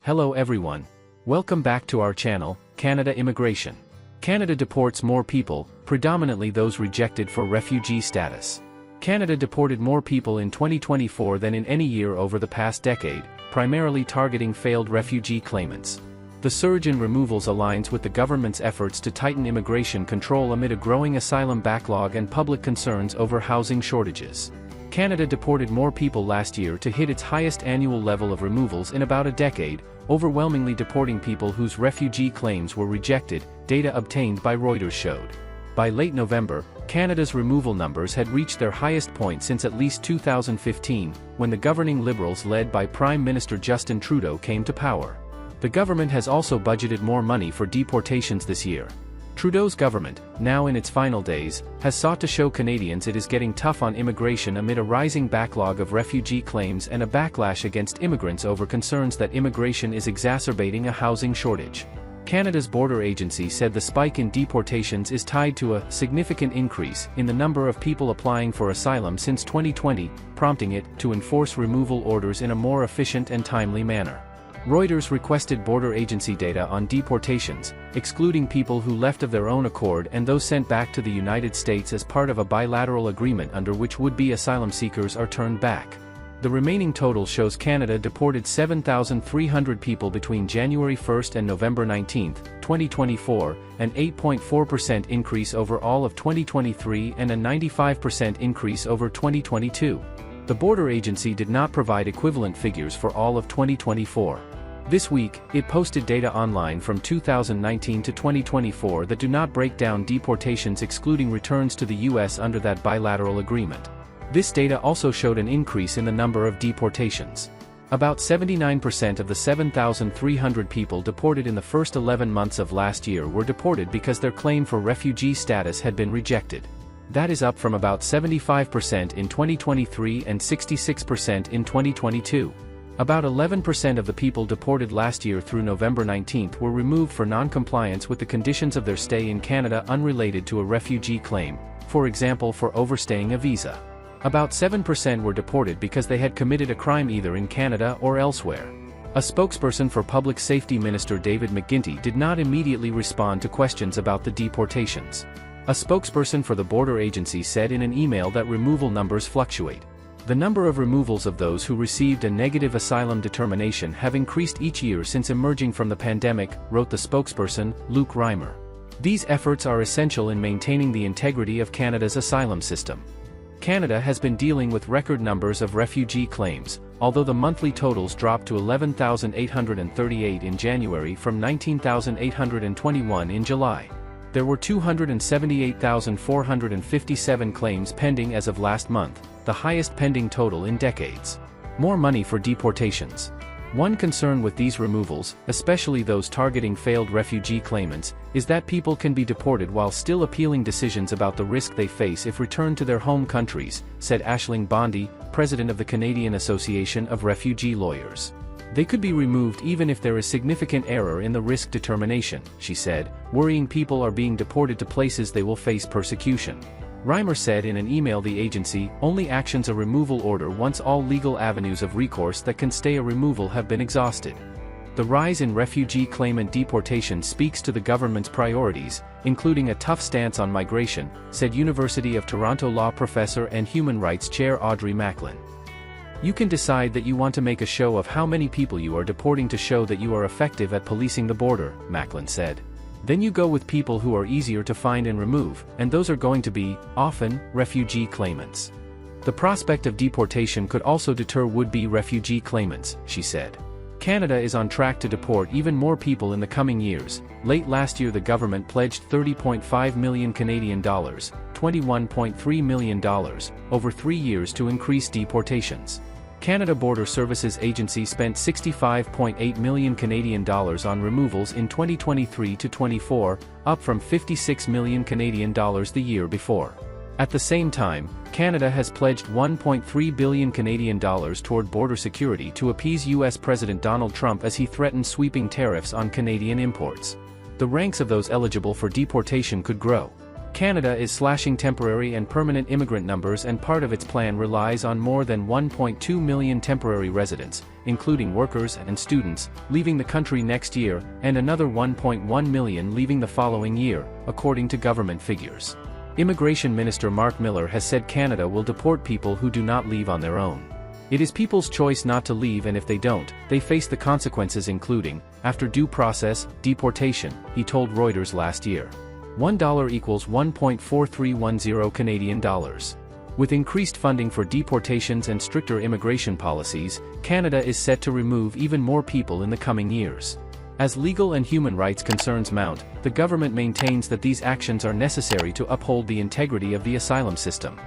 Hello everyone. Welcome back to our channel, Canada Immigration. Canada deports more people, predominantly those rejected for refugee status. Canada deported more people in 2024 than in any year over the past decade, primarily targeting failed refugee claimants. The surge in removals aligns with the government's efforts to tighten immigration control amid a growing asylum backlog and public concerns over housing shortages. Canada deported more people last year to hit its highest annual level of removals in about a decade, overwhelmingly deporting people whose refugee claims were rejected, data obtained by Reuters showed. By late November, Canada's removal numbers had reached their highest point since at least 2015, when the governing Liberals led by Prime Minister Justin Trudeau came to power. The government has also budgeted more money for deportations this year. Trudeau's government, now in its final days, has sought to show Canadians it is getting tough on immigration amid a rising backlog of refugee claims and a backlash against immigrants over concerns that immigration is exacerbating a housing shortage. Canada's border agency said the spike in deportations is tied to a significant increase in the number of people applying for asylum since 2020, prompting it to enforce removal orders in a more efficient and timely manner. Reuters requested border agency data on deportations, excluding people who left of their own accord and those sent back to the United States as part of a bilateral agreement under which would-be asylum seekers are turned back. The remaining total shows Canada deported 7,300 people between January 1 and November 19, 2024, an 8.4% increase over all of 2023 and a 95% increase over 2022. The border agency did not provide equivalent figures for all of 2024. This week, it posted data online from 2019 to 2024 that do not break down deportations excluding returns to the U.S. under that bilateral agreement. This data also showed an increase in the number of deportations. About 79% of the 7,300 people deported in the first 11 months of last year were deported because their claim for refugee status had been rejected. That is up from about 75% in 2023 and 66% in 2022. About 11% of the people deported last year through November 19 were removed for non-compliance with the conditions of their stay in Canada unrelated to a refugee claim, for example for overstaying a visa. About 7% were deported because they had committed a crime either in Canada or elsewhere. A spokesperson for Public Safety Minister David McGuinty did not immediately respond to questions about the deportations. A spokesperson for the border agency said in an email that removal numbers fluctuate. The number of removals of those who received a negative asylum determination have increased each year since emerging from the pandemic, wrote the spokesperson, Luke Reimer. These efforts are essential in maintaining the integrity of Canada's asylum system. Canada has been dealing with record numbers of refugee claims, although the monthly totals dropped to 11,838 in January from 19,821 in July. There were 278,457 claims pending as of last month, the highest pending total in decades. More money for deportations. One concern with these removals, especially those targeting failed refugee claimants, is that people can be deported while still appealing decisions about the risk they face if returned to their home countries, said Aisling Bondi, president of the Canadian Association of Refugee Lawyers. They could be removed even if there is significant error in the risk determination, she said, worrying people are being deported to places they will face persecution. Reimer said in an email the agency only actions a removal order once all legal avenues of recourse that can stay a removal have been exhausted. The rise in refugee claimant deportation speaks to the government's priorities, including a tough stance on migration, said University of Toronto law professor and human rights chair Audrey Macklin. You can decide that you want to make a show of how many people you are deporting to show that you are effective at policing the border, Macklin said. Then you go with people who are easier to find and remove, and those are going to be, often, refugee claimants. The prospect of deportation could also deter would-be refugee claimants, she said. Canada is on track to deport even more people in the coming years. Late last year the government pledged $30.5 million Canadian dollars, $21.3 million, over 3 years to increase deportations. Canada Border Services Agency spent $65.8 million Canadian dollars on removals in 2023 to 24, up from $56 million Canadian dollars the year before. At the same time, Canada has pledged $1.3 billion Canadian dollars toward border security to appease U.S. President Donald Trump as he threatens sweeping tariffs on Canadian imports. The ranks of those eligible for deportation could grow. Canada is slashing temporary and permanent immigrant numbers, and part of its plan relies on more than 1.2 million temporary residents, including workers and students, leaving the country next year, and another 1.1 million leaving the following year, according to government figures. Immigration Minister Mark Miller has said Canada will deport people who do not leave on their own. It is people's choice not to leave, and if they don't, they face the consequences, including, after due process, deportation, he told Reuters last year. $1 equals 1.4310 Canadian dollars. With increased funding for deportations and stricter immigration policies, Canada is set to remove even more people in the coming years. As legal and human rights concerns mount, the government maintains that these actions are necessary to uphold the integrity of the asylum system.